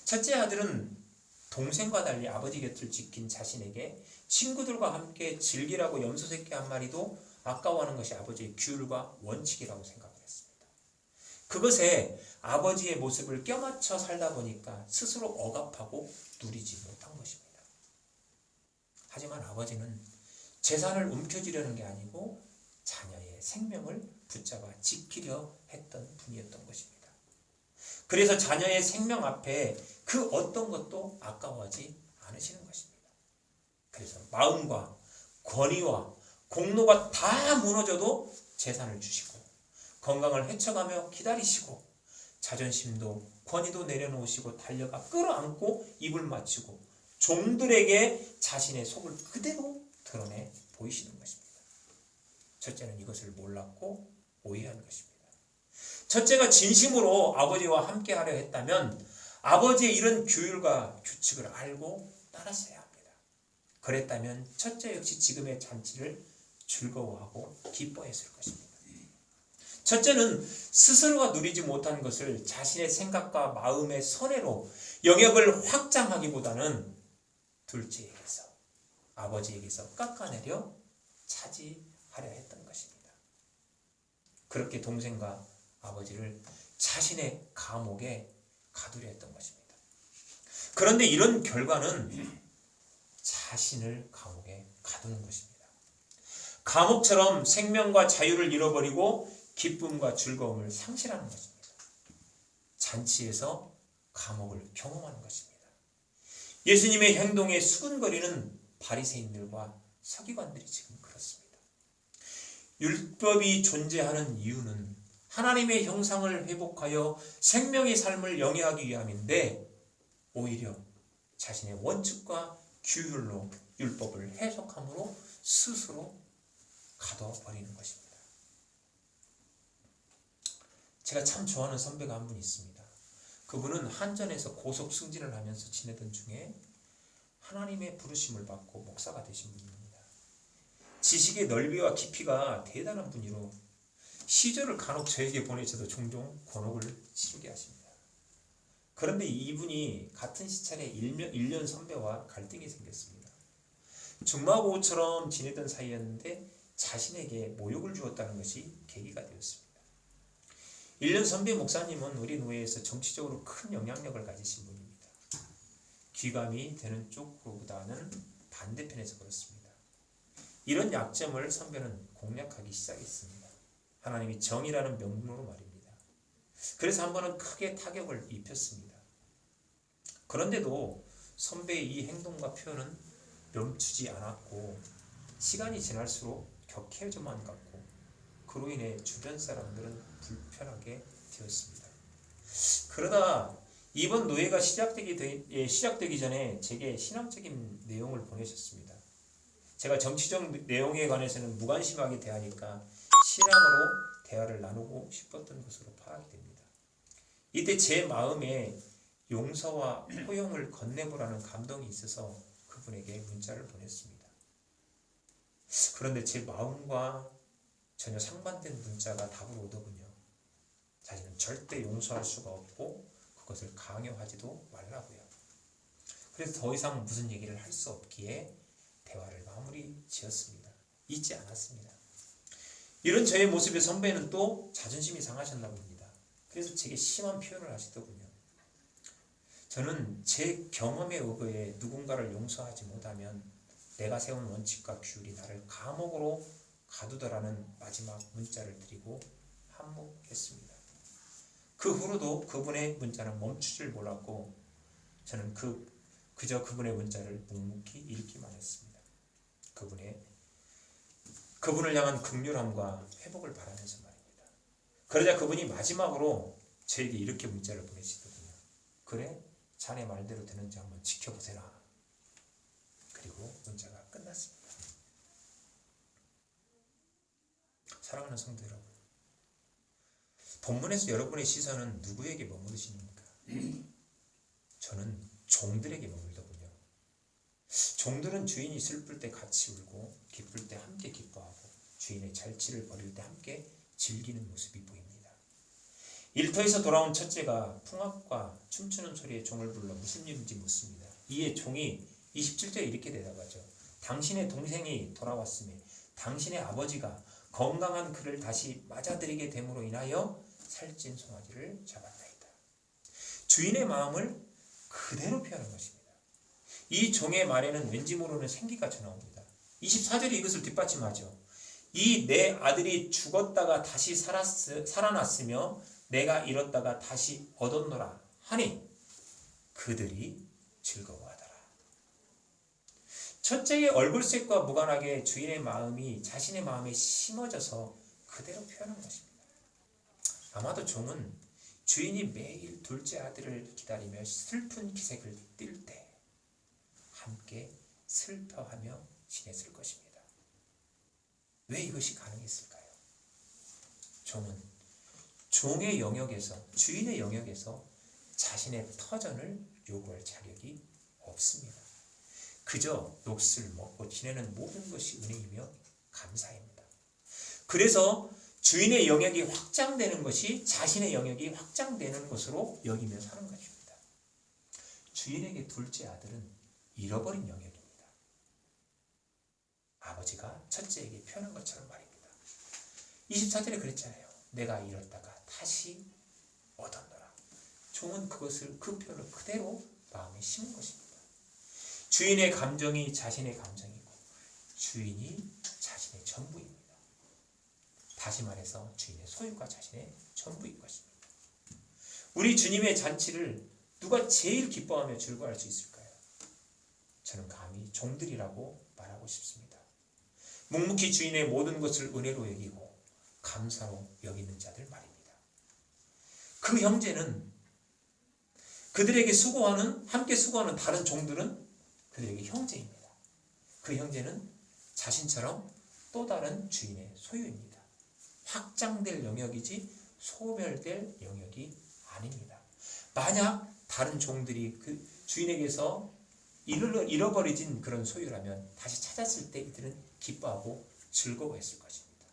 첫째 아들은 동생과 달리 아버지 곁을 지킨 자신에게 친구들과 함께 즐기라고 염소 새끼 한 마리도 아까워하는 것이 아버지의 규율과 원칙이라고 생각을 했습니다. 그것에 아버지의 모습을 껴맞춰 살다 보니까 스스로 억압하고 누리지 못한 것입니다. 하지만 아버지는 재산을 움켜쥐려는 게 아니고 자녀의 생명을 붙잡아 지키려 했던 분이었던 것입니다. 그래서 자녀의 생명 앞에 그 어떤 것도 아까워하지 않으시는 것입니다. 그래서 마음과 권위와 공로가 다 무너져도 재산을 주시고 건강을 헤쳐가며 기다리시고 자존심도 권위도 내려놓으시고 달려가 끌어안고 입을 맞추고 종들에게 자신의 속을 그대로 드러내 보이시는 것입니다. 첫째는 이것을 몰랐고 오해한 것입니다. 첫째가 진심으로 아버지와 함께하려 했다면 아버지의 이런 규율과 규칙을 알고 따랐어야 합니다. 그랬다면 첫째 역시 지금의 잔치를 즐거워하고 기뻐했을 것입니다. 첫째는 스스로가 누리지 못한 것을 자신의 생각과 마음의 선회로 영역을 확장하기보다는 둘째에게서 아버지에게서 깎아내려 차지하려 했던 것입니다. 그렇게 동생과 아버지를 자신의 감옥에 가두려 했던 것입니다. 그런데 이런 결과는 자신을 감옥에 가두는 것입니다. 감옥처럼 생명과 자유를 잃어버리고 기쁨과 즐거움을 상실하는 것입니다. 잔치에서 감옥을 경험하는 것입니다. 예수님의 행동에 수근거리는 바리새인들과 서기관들이 지금 그렇습니다. 율법이 존재하는 이유는 하나님의 형상을 회복하여 생명의 삶을 영위하기 위함인데 오히려 자신의 원칙과 규율로 율법을 해석함으로 스스로 가둬버리는 것입니다. 제가 참 좋아하는 선배가 한 분 있습니다. 그분은 한전에서 고속 승진을 하면서 지내던 중에 하나님의 부르심을 받고 목사가 되신 분입니다. 지식의 넓이와 깊이가 대단한 분이로 시절을 간혹 저에게 보내셔도 종종 곤혹을 치르게 하십니다. 그런데 이분이 같은 시찰에 1년 선배와 갈등이 생겼습니다. 중마고우처럼 지내던 사이였는데 자신에게 모욕을 주었다는 것이 계기가 되었습니다. 1년 선배 목사님은 우리 노예에서 정치적으로 큰 영향력을 가지신 분입니다. 귀감이 되는 쪽으로보다는 반대편에서 그렇습니다. 이런 약점을 선배는 공략하기 시작했습니다. 하나님이 정의라는 명분으로 말입니다. 그래서 한 번은 크게 타격을 입혔습니다. 그런데도 선배의 이 행동과 표현은 멈추지 않았고 시간이 지날수록 격해져만 갔고 그로 인해 주변 사람들은 불편하게 되었습니다. 그러다 이번 노예가 시작되기 전에 제게 신앙적인 내용을 보내셨습니다. 제가 정치적 내용에 관해서는 무관심하게 대하니까 신앙으로 대화를 나누고 싶었던 것으로 파악이 됩니다. 이때 제 마음에 용서와 포용을 건네보라는 감동이 있어서 그분에게 문자를 보냈습니다. 그런데 제 마음과 전혀 상반된 문자가 답으로 오더군요. 자신은 절대 용서할 수가 없고 그것을 강요하지도 말라고요. 그래서 더 이상 무슨 얘기를 할 수 없기에 대화를 마무리 지었습니다. 잊지 않았습니다. 이런 저의 모습에 선배는 또 자존심이 상하셨나 봅니다. 그래서 제게 심한 표현을 하시더군요. 저는 제 경험에 의거해 누군가를 용서하지 못하면 내가 세운 원칙과 규율이 나를 감옥으로 가두더라는 마지막 문자를 드리고 한몫했습니다. 그 후로도 그분의 문자는 멈추질 몰랐고 저는 그저 그분의 문자를 묵묵히 읽기만 했습니다. 그분을 향한 긍휼함과 회복을 바라면서 말입니다. 그러자 그분이 마지막으로 저에게 이렇게 문자를 보내시더군요. 그래? 자네 말대로 되는지 한번 지켜보세라. 그리고 문자가 끝났습니다. 사랑하는 성도 여러분, 본문에서 여러분의 시선은 누구에게 머무르십니까? 저는 종들에게 머물더군요. 종들은 주인이 슬플 때 같이 울고 기쁠 때 함께 기뻐하고 주인의 잘치를 벌일 때 함께 즐기는 모습이 보입니다. 일터에서 돌아온 첫째가 풍악과 춤추는 소리에 종을 불러 무슨 일인지 묻습니다. 이에 종이 27절에 이렇게 대답하죠. 당신의 동생이 돌아왔음에 당신의 아버지가 건강한 그를 다시 맞아들이게 됨으로 인하여 살찐 송아지를 잡았나이다. 주인의 마음을 그대로 표현한 것입니다. 이 종의 말에는 왠지 모르는 생기가 전해옵니다. 24절이 이것을 뒷받침하죠. 이 내 아들이 죽었다가 다시 살아났으며 내가 잃었다가 다시 얻었노라 하니 그들이 즐거워하더라. 첫째의 얼굴색과 무관하게 주인의 마음이 자신의 마음에 심어져서 그대로 표현한 것입니다. 아마도 종은 주인이 매일 둘째 아들을 기다리며 슬픈 기색을 띌 때 함께 슬퍼하며 지냈을 것입니다. 왜 이것이 가능했을까요? 종은 종의 영역에서, 주인의 영역에서 자신의 터전을 요구할 자격이 없습니다. 그저 녹슬 먹고 지내는 모든 것이 은혜이며 감사입니다. 그래서 주인의 영역이 확장되는 것이 자신의 영역이 확장되는 것으로 여기며 사는 것입니다. 주인에게 둘째 아들은 잃어버린 영역입니다. 아버지가 첫째에게 표현한 것처럼 말입니다. 24절에 그랬잖아요. 내가 잃었다가 다시 얻었노라. 종은 그 표현을 그대로 마음에 심은 것입니다. 주인의 감정이 자신의 감정이고 주인이 자신의 전부입니다. 다시 말해서 주인의 소유가 자신의 전부인 것입니다. 우리 주님의 잔치를 누가 제일 기뻐하며 즐거워할 수 있을까요? 저는 감히 종들이라고 말하고 싶습니다. 묵묵히 주인의 모든 것을 은혜로 여기고 감사로 여기는 자들 말입니다. 그 형제는 그들에게 함께 수고하는 다른 종들은 그들에게 형제입니다. 그 형제는 자신처럼 또 다른 주인의 소유입니다. 확장될 영역이지 소멸될 영역이 아닙니다. 만약 다른 종들이 그 주인에게서 잃어버려진 그런 소유라면 다시 찾았을 때 이들은 기뻐하고 즐거워했을 것입니다.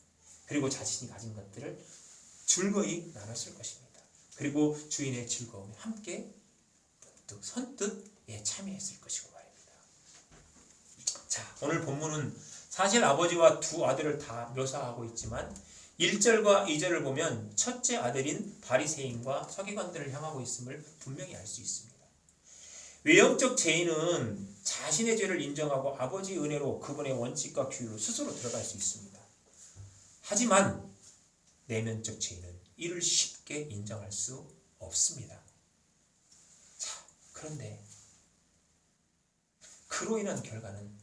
그리고 자신이 가진 것들을 즐거이 나눴을 것입니다. 그리고 주인의 즐거움에 함께 선뜻 참여했을 것이고 말입니다. 자, 오늘 본문은 사실 아버지와 두 아들을 다 묘사하고 있지만 1절과 2절을 보면 첫째 아들인 바리새인과 서기관들을 향하고 있음을 분명히 알 수 있습니다. 외형적 죄인은 자신의 죄를 인정하고 아버지의 은혜로 그분의 원칙과 규율로 스스로 들어갈 수 있습니다. 하지만 내면적 죄인은 이를 쉽게 인정할 수 없습니다. 자, 그런데 그로 인한 결과는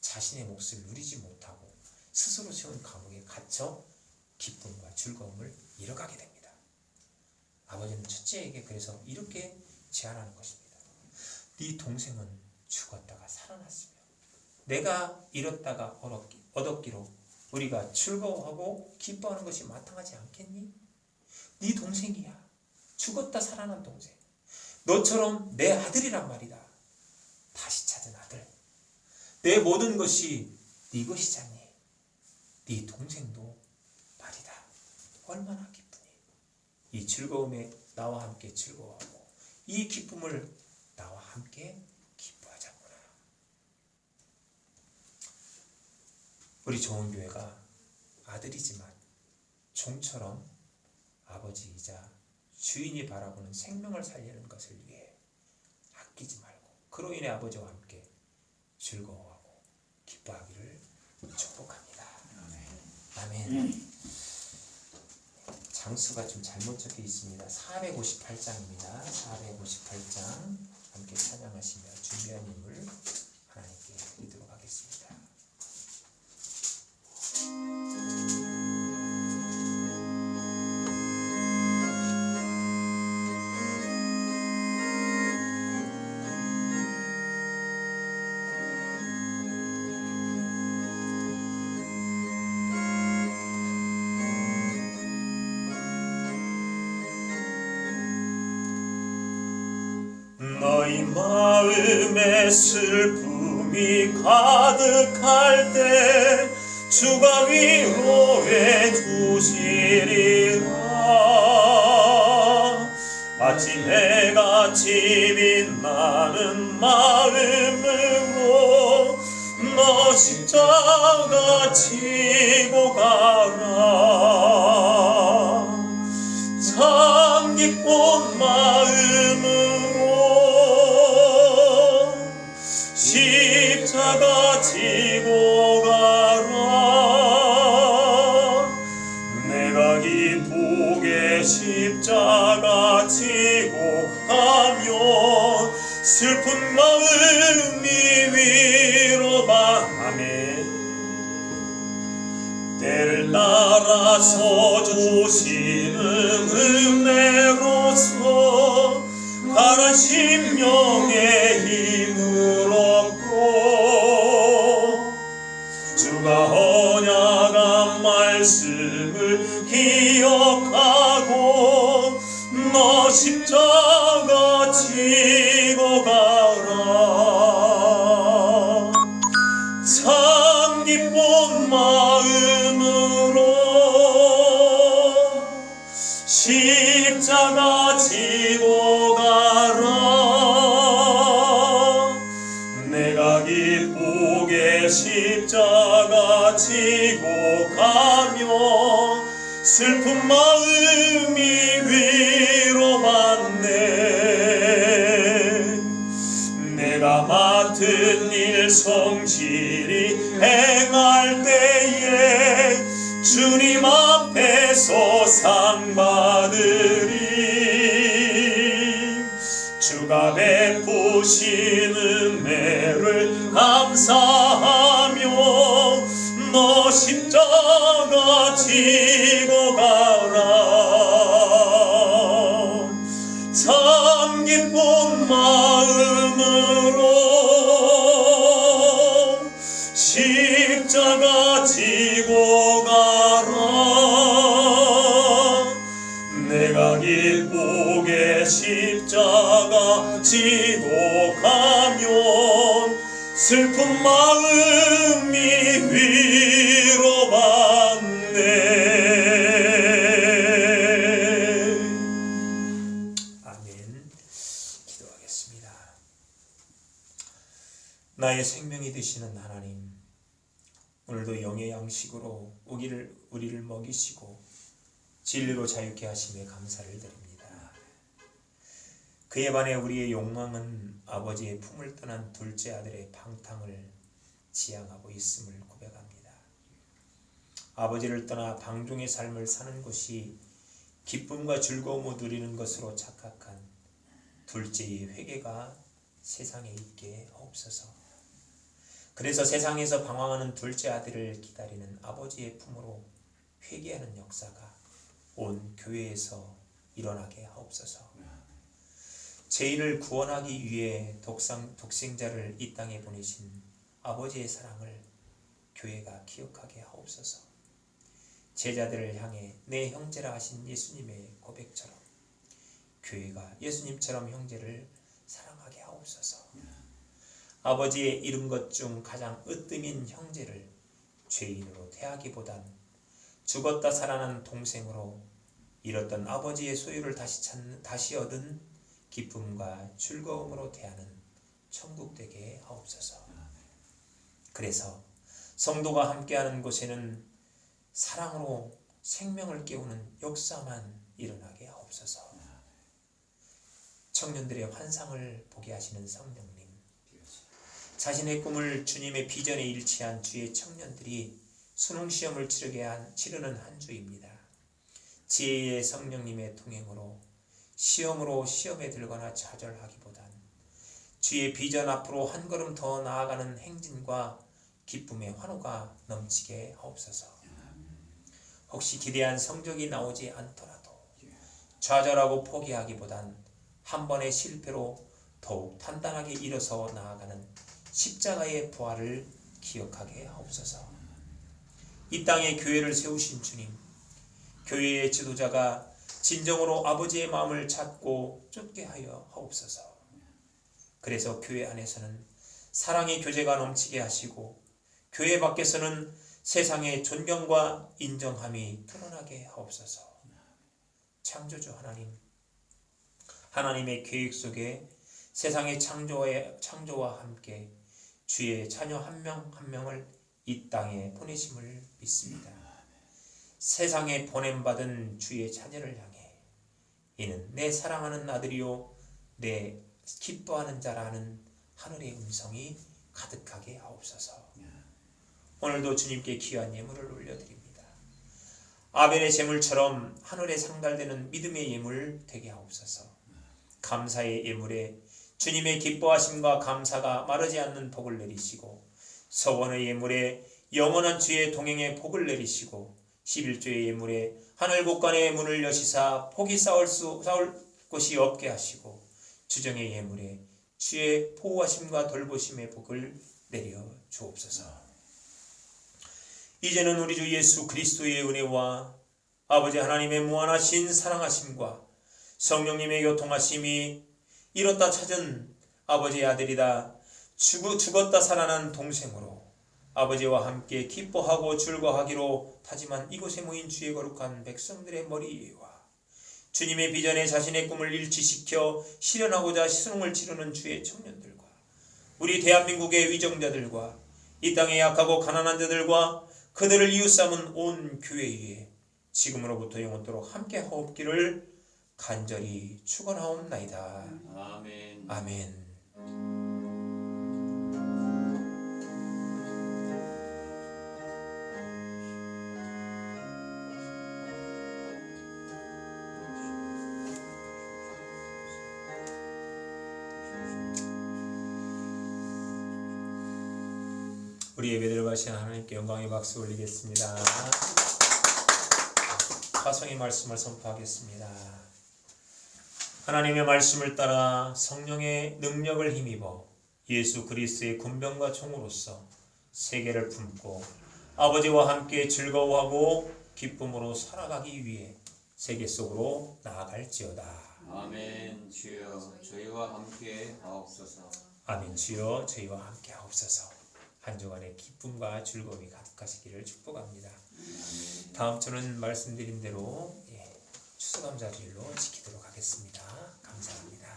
자신의 몫을 누리지 못하고 스스로 세운 감옥에 갇혀 기쁨과 즐거움을 잃어가게 됩니다. 아버지는 첫째에게 그래서 이렇게 제안하는 것입니다. 네 동생은 죽었다가 살아났으며 내가 잃었다가 얻었기로 우리가 즐거워하고 기뻐하는 것이 마땅하지 않겠니? 네 동생이야. 죽었다 살아난 동생. 너처럼 내 아들이란 말이다. 다시 찾은 아들. 내 모든 것이 네 것이잖니. 네 동생도 말이다. 얼마나 기쁘니. 이 즐거움에 나와 함께 즐거워하고 이 기쁨을 나와 함께 기뻐하자꾸나. 우리 좋은 교회가 아들이지만 종처럼 아버지이자 주인이 바라보는 생명을 살리는 것을 위해 아끼지 말고 그로 인해 아버지와 함께 즐거워하고 기뻐하기를 축복합니다. 아멘. 장수가 좀 잘못 적혀 있습니다. 458장입니다. 458장 함께 찬양하시며 준비한 인물 하나님께 드리도록 하겠습니다. 너희 마음에 슬픔이 가득할 때 주가 위로해 주시리라. 아침에 같이 빛나는 마음으로 너 십자가 지고 가라. 참 기쁜 마음으로 십자가 지고 가라. 내가 기쁘게 십자가 지고 가며 슬픈 마음이 위로받네. 때를 따라서 주시는 은혜로서 가난 심령의 힘을 얻고 주가 언약한 말씀을 기억하고 너 십자가 지고 가라. 참 기쁜 마음으로 십자가 지고 가라. 내가 기쁘게 십자가 지고 가며 슬픈 마음이 위로받네. 내가 맡은 일 성실히 행할 때에 주님 앞에서 상 받으리. 주가 베푸신 주신 은혜를 감사하며 너 십자가 지고 가라. 참 기쁜 마음으로 십자가 지고 가라. 내가 기쁘게 십자가 지고 가면 슬픈 마음이 위로받네. 아멘. 기도하겠습니다. 나의 생명이 되시는 하나님, 오늘도 영의 양식으로 우리를 먹이시고 진리로 자유케 하심에 감사를 드립니다. 그에 반해 우리의 욕망은 아버지의 품을 떠난 둘째 아들의 방탕을 지향하고 있음을 고백합니다. 아버지를 떠나 방종의 삶을 사는 것이 기쁨과 즐거움을 누리는 것으로 착각한 둘째의 회개가 세상에 있게 하옵소서. 그래서 세상에서 방황하는 둘째 아들을 기다리는 아버지의 품으로 회개하는 역사가 온 교회에서 일어나게 하옵소서. 죄인을 구원하기 위해 독생자를 이 땅에 보내신 아버지의 사랑을 교회가 기억하게 하옵소서. 제자들을 향해 내 형제라 하신 예수님의 고백처럼 교회가 예수님처럼 형제를 사랑하게 하옵소서. 아버지의 이룬 것 중 가장 으뜸인 형제를 죄인으로 대하기보단 죽었다 살아난 동생으로 잃었던 아버지의 소유를 다시 얻은 기쁨과 즐거움으로 대하는 천국 되게 하옵소서. 그래서 성도가 함께하는 곳에는 사랑으로 생명을 깨우는 역사만 일어나게 하옵소서. 청년들의 환상을 보게 하시는 성령님, 자신의 꿈을 주님의 비전에 일치한 주의 청년들이 수능시험을 치르는 한 주입니다. 지혜의 성령님의 동행으로 시험에 들거나 좌절하기보단 주의 비전 앞으로 한 걸음 더 나아가는 행진과 기쁨의 환호가 넘치게 하옵소서. 혹시 기대한 성적이 나오지 않더라도 좌절하고 포기하기보단 한 번의 실패로 더욱 단단하게 일어서 나아가는 십자가의 부활을 기억하게 하옵소서. 이 땅에 교회를 세우신 주님, 교회의 지도자가 진정으로 아버지의 마음을 찾고 쫓게 하여 하옵소서. 그래서 교회 안에서는 사랑의 교제가 넘치게 하시고 교회 밖에서는 세상의 존경과 인정함이 드러나게 하옵소서. 창조주 하나님, 하나님의 계획 속에 세상의 창조와 함께 주의 자녀 한 명 한 명을 이 땅에 보내심을 믿습니다. 세상에 보냄받은 주의 자녀를 향해 이는 내 사랑하는 아들이요 내 기뻐하는 자라는 하늘의 음성이 가득하게 하옵소서. 오늘도 주님께 귀한 예물을 올려드립니다. 아벨의 제물처럼 하늘에 상달되는 믿음의 예물 되게 하옵소서. 감사의 예물에 주님의 기뻐하심과 감사가 마르지 않는 복을 내리시고, 서원의 예물에 영원한 주의 동행의 복을 내리시고, 11조의 예물에 하늘 곳간의 문을 여시사 폭이 쌓을 곳이 없게 하시고, 주정의 예물에 주의 보호하심과 돌보심의 복을 내려 주옵소서. 이제는 우리 주 예수 그리스도의 은혜와 아버지 하나님의 무한하신 사랑하심과 성령님의 교통하심이 잃었다 찾은 아버지의 아들이다 죽었다 살아난 동생으로 아버지와 함께 기뻐하고 즐거워하기로 다짐한 이곳에 모인 주의 거룩한 백성들의 머리 위와 주님의 비전에 자신의 꿈을 일치시켜 실현하고자 수능을 치르는 주의 청년들과 우리 대한민국의 위정자들과 이 땅의 약하고 가난한 자들과 그들을 이웃삼은 온 교회 위에 지금으로부터 영원토록 함께 하옵기를 간절히 축원하옵나이다. 아멘. 아멘. 우리 예배드려 가신 하나님께 영광의 박수 올리겠습니다. 화성의 말씀을 선포하겠습니다. 하나님의 말씀을 따라 성령의 능력을 힘입어 예수 그리스도의 군병과 총으로서 세계를 품고 아버지와 함께 즐거워하고 기쁨으로 살아가기 위해 세계 속으로 나아갈지어다. 아멘. 주여 저희와 함께 하옵소서. 아멘. 주여 저희와 함께 하옵소서. 한 주간의 기쁨과 즐거움이 가득하시기를 축복합니다. 다음 주는 말씀드린 대로 추수감사일로 지키도록 하겠습니다. 감사합니다.